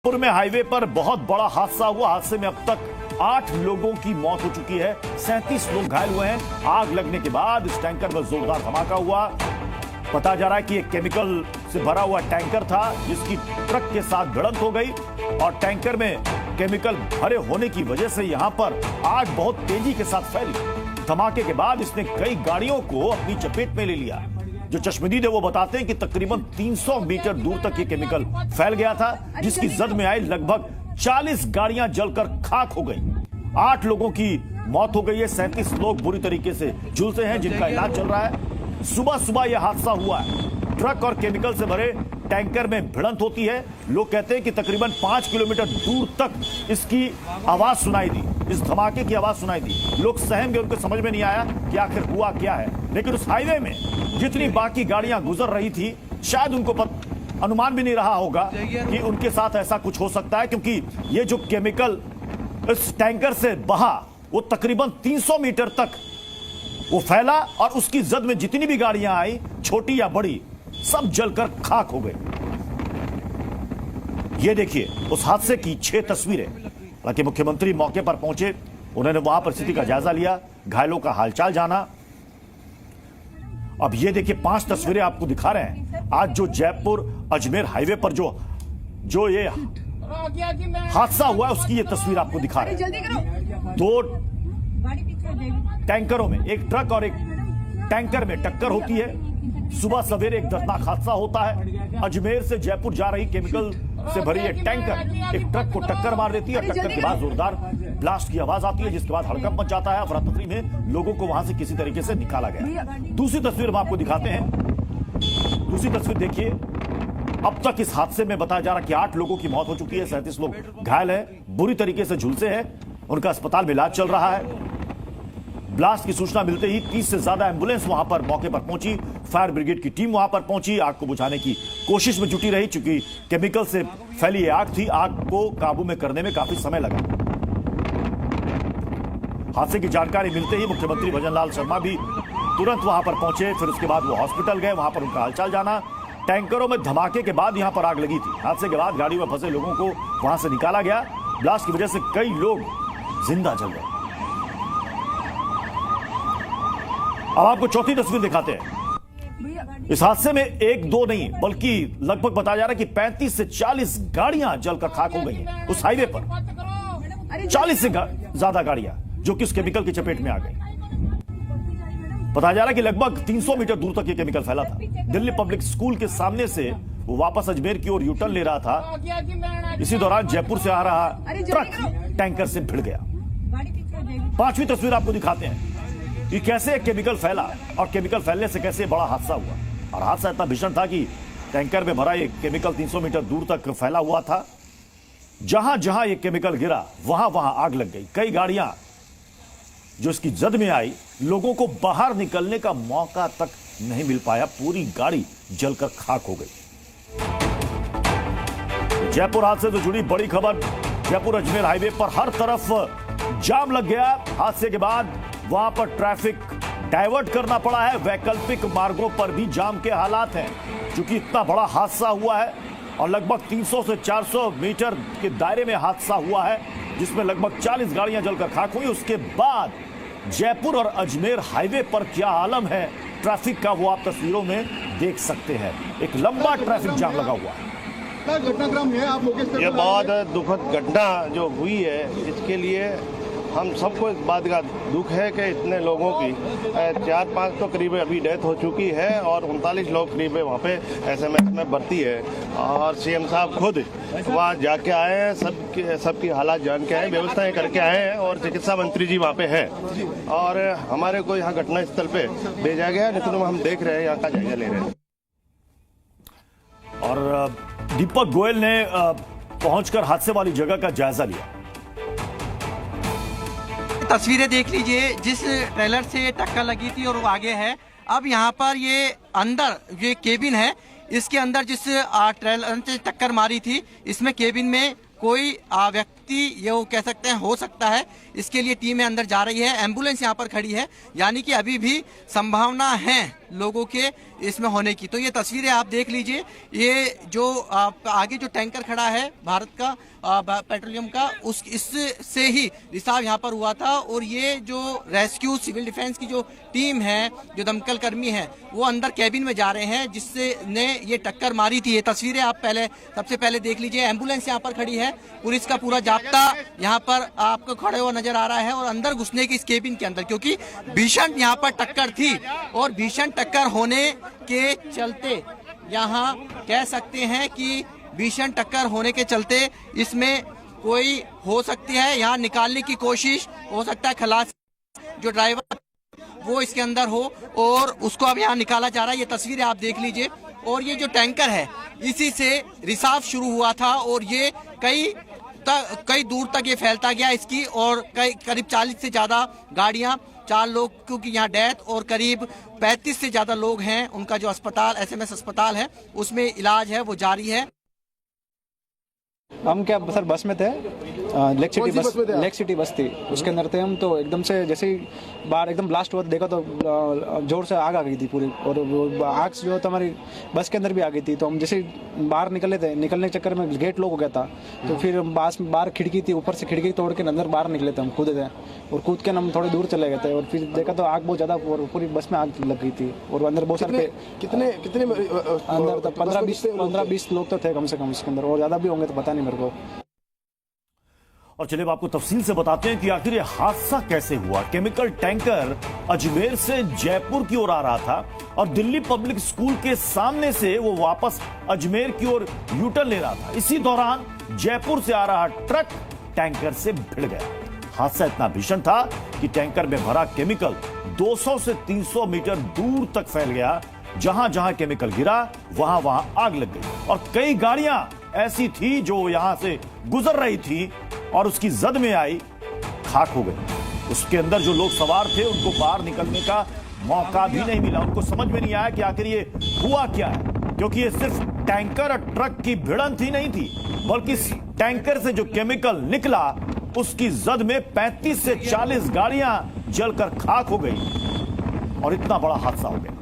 जयपुर में हाईवे पर बहुत बड़ा हादसा हुआ। हादसे में अब तक 8 लोगों की मौत हो चुकी है, 37 लोग घायल हुए हैं। आग लगने के बाद इस टैंकर में जोरदार धमाका हुआ। पता जा रहा है कि एक केमिकल से भरा हुआ टैंकर था जिसकी ट्रक के साथ भिड़ंत हो गई और टैंकर में केमिकल भरे होने की वजह से यहां पर आग बहुत तेजी के साथ फैली। धमाके के बाद इसने कई गाड़ियों को अपनी चपेट में ले लिया। जो चश्मदीद है वो बताते हैं कि तकरीबन 300 मीटर दूर तक ये केमिकल फैल गया था, जिसकी जद में आई लगभग 40 गाड़ियां जलकर खाक हो गई। 8 लोगों की मौत हो गई है, 37 लोग बुरी तरीके से झुलसे हैं जिनका इलाज चल रहा है। सुबह सुबह यह हादसा हुआ है। ट्रक और केमिकल से भरे टैंकर में भिड़ंत होती है। लोग कहते हैं कि तकरीबन 5 किलोमीटर दूर तक इसकी आवाज सुनाई दी, इस धमाके की आवाज सुनाई दी। लोग सहम गए, उनको समझ में नहीं आया कि आखिर हुआ क्या है। लेकिन उस हाईवे में जितनी बाकी गाड़ियां गुजर रही थी, शायद उनको अनुमान भी नहीं रहा होगा कि उनके साथ ऐसा कुछ हो सकता है, क्योंकि ये जो केमिकल इस टैंकर से बहा वो तकरीबन 300 मीटर तक वो फैला और उसकी जद में जितनी भी गाड़ियां आई, छोटी या बड़ी, सब जलकर खाक हो गई। ये देखिए उस हादसे की 6 तस्वीरें। हालांकि मुख्यमंत्री मौके पर पहुंचे, उन्होंने वहां परिस्थिति का जायजा लिया, घायलों का हालचाल जाना। अब ये देखिए 5 तस्वीरें आपको दिखा रहे हैं। आज जो जयपुर अजमेर हाईवे पर जो ये हादसा हुआ है उसकी ये तस्वीर आपको दिखा रहे हैं। 2 टैंकरों में, एक ट्रक और एक टैंकर में टक्कर होती है। सुबह सवेरे एक दर्दनाक हादसा होता है। अजमेर से जयपुर जा रही केमिकल से भरी एक टैंकर एक ट्रक को टक्कर मार देती है और टक्कर के बाद जोरदार ब्लास्ट की आवाज आती है, जिसके बाद हड़कंप मच जाता है। अफरा तफरी में लोगों को वहां से किसी तरीके से निकाला गया। दूसरी तस्वीर हम आपको दिखाते हैं। दूसरी तस्वीर देखिए। अब तक इस हादसे में बताया जा रहा है कि 8 लोगों की मौत हो चुकी है, 37 लोग घायल हैं, बुरी तरीके से झुलसे हैं, उनका अस्पताल में इलाज चल रहा है। ब्लास्ट की सूचना मिलते ही 30 से ज्यादा एम्बुलेंस वहां पर मौके पर पहुंची। फायर ब्रिगेड की टीम वहां पर पहुंची, आग को बुझाने की कोशिश में जुटी रही। चूंकि केमिकल से फैली ये आग थी, आग को काबू में करने में काफी समय लगा। हादसे की जानकारी मिलते ही मुख्यमंत्री भजन लाल शर्मा भी तुरंत वहां पर पहुंचे। फिर उसके बाद वो हॉस्पिटल गए, वहां पर उनका हालचाल जाना। टैंकरों में धमाके के बाद यहां पर आग लगी थी। हादसे के बाद गाड़ी में फंसे लोगों को वहां से निकाला गया। ब्लास्ट की वजह से कई लोग जिंदा जल गए। अब आपको चौथी तस्वीर दिखाते हैं। इस हादसे में 1-2 नहीं बल्कि लगभग बताया जा रहा है कि 35 से 40 गाड़ियां जलकर खाक हो गई हैं उस हाईवे पर। 40 से ज्यादा गाड़ियां जो कि उस केमिकल की चपेट में आ गई। बताया जा रहा है कि लगभग 300 मीटर दूर तक ये केमिकल फैला था। दिल्ली पब्लिक स्कूल के सामने से वो वापस अजमेर की ओर यूटर्न ले रहा था। इसी दौरान जयपुर से आ रहा ट्रक टैंकर से भिड़ गया। 5वीं तस्वीर आपको दिखाते हैं कि कैसे केमिकल फैला और केमिकल फैलने से कैसे बड़ा हादसा हुआ। और हादसा इतना भीषण था कि टैंकर में भरा ये केमिकल 300 मीटर दूर तक फैला हुआ था। जहां जहां ये केमिकल गिरा वहां वहां आग लग गई। कई गाड़ियां जो इसकी जद में आई, लोगों को बाहर निकलने का मौका तक नहीं मिल पाया, पूरी गाड़ी जलकर खाक हो गई। जयपुर हादसे से जुड़ी बड़ी खबर। जयपुर अजमेर हाईवे पर हर तरफ जाम लग गया। हादसे के बाद वहां पर ट्रैफिक डाइवर्ट करना पड़ा है। वैकल्पिक मार्गों पर भी जाम के हालात हैं, क्योंकि इतना बड़ा हादसा हुआ है और लगभग 300 से 400 मीटर के दायरे में हादसा हुआ है, जिसमें लगभग 40 गाड़ियां जलकर खाक हुई। उसके बाद जयपुर और अजमेर हाईवे पर क्या आलम है ट्रैफिक का, वो आप तस्वीरों में देख सकते हैं। एक लंबा ट्रैफिक जाम लगा हुआ है। घटनाक्रम है, आप ये बहुत दुखद घटना जो हुई है, इसके लिए हम सबको इस बात का दुख है कि इतने लोगों की 4-5 तो करीब अभी डेथ हो चुकी है और 39 लोग करीब वहाँ पे एसएमएस में भर्ती है। और सीएम साहब खुद वहाँ जाके आए हैं, सबकी हालात जान के आए, व्यवस्थाएं करके आए हैं और चिकित्सा मंत्री जी वहाँ पे हैं और हमारे को यहाँ घटनास्थल पे भेजा गया। लेकिन हम देख रहे हैं, यहाँ का जायजा ले रहे हैं। और दीपक गोयल ने पहुंचकर हादसे वाली जगह का जायजा लिया। तस्वीरें देख लीजिए, जिस ट्रेलर से टक्कर लगी थी और वो आगे है। अब यहाँ पर ये अंदर ये केबिन है, इसके अंदर जिस ट्रेलर से टक्कर मारी थी, इसमें केबिन में कोई व्यक्ति ये वो कह सकते हैं हो सकता है। इसके लिए टीमें अंदर जा रही है, एम्बुलेंस यहाँ पर खड़ी है, यानी कि अभी भी संभावना है लोगों के इसमें होने की। तो ये तस्वीरें आप देख लीजिए, ये जो आगे जो टैंकर खड़ा है भारत का पेट्रोलियम का, उस इससे ही रिसाव यहाँ पर हुआ था। और ये जो रेस्क्यू सिविल डिफेंस की जो टीम है, जो दमकल कर्मी है, वो अंदर कैबिन में जा रहे हैं जिससे ने ये टक्कर मारी थी। ये तस्वीरें आप सबसे पहले देख लीजिए। एम्बुलेंस यहाँ पर खड़ी है, पुलिस का पूरा जाप्ता यहाँ पर आपको खड़े हुआ नजर आ रहा है और अंदर घुसने की इस केबिन के अंदर, क्योंकि भीषण यहाँ पर टक्कर थी। और भीषण टक्कर होने के चलते यहाँ कह सकते हैं कि भीषण टक्कर होने के चलते इसमें कोई हो सकती है यहाँ निकालने की कोशिश, हो सकता है खलासी जो ड्राइवर वो इसके अंदर हो और उसको अब यहाँ निकाला जा रहा है। ये तस्वीरें आप देख लीजिए। और ये जो टैंकर है इसी से रिसाव शुरू हुआ था और ये कई दूर तक ये फैलता गया इसकी, और करीब 40 से ज्यादा गाड़ियां, 4 लोग की यहाँ डेथ और करीब 35 से ज्यादा लोग हैं, उनका जो अस्पताल SMS अस्पताल है उसमें इलाज है वो जारी है। हम क्या सर बस में थे, लेक सिटी बस थी, उसके अंदर थे हम। तो एकदम से जैसे ही बाहर एकदम ब्लास्ट हुआ देखा तो जोर से आग आ गई थी पूरी, और वो आग जो तो हमारी बस के अंदर भी आ गई थी। तो हम जैसे बाहर निकले के चक्कर में गेट लॉक हो गया था। तो फिर बाहर खिड़की थी, ऊपर से खिड़की तोड़ के अंदर बाहर निकले थे, हम कूदे थे और कूद के हम थोड़े दूर चले गए थे। और फिर देखा तो आग बहुत ज्यादा, और पूरी बस में आग लग गई थी और अंदर बहुत सारे कितने अंदर तो 15-20 लोग तो थे कम से कम इसके अंदर, और ज्यादा भी होंगे तो पता नहीं मेरे को। और चलिए आपको तफसील से बताते हैं कि आखिर ये हादसा कैसे हुआ। केमिकल टैंकर अजमेर से जयपुर की ओर आ रहा था और दिल्ली पब्लिक स्कूल के सामने से वो वापस अजमेर की ओर यूटर्न ले रहा था। इसी दौरान जयपुर से आ रहा ट्रक टैंकर से भिड़ गया। हादसा इतना भीषण था कि टैंकर में भरा केमिकल 200 से 300 मीटर दूर तक फैल गया। जहां जहां केमिकल गिरा वहां वहां आग लग गई और कई गाड़ियां ऐसी थी जो यहां से गुजर रही थी और उसकी जद में आई, खाक हो गई। उसके अंदर जो लोग सवार थे उनको बाहर निकलने का मौका भी नहीं मिला। उनको समझ में नहीं आया कि आखिर ये हुआ क्या है, क्योंकि ये सिर्फ टैंकर और ट्रक की भिड़ंत ही नहीं थी, बल्कि इस टैंकर से जो केमिकल निकला उसकी जद में 35 से 40 गाड़ियां जलकर खाक हो गई और इतना बड़ा हादसा हो गया।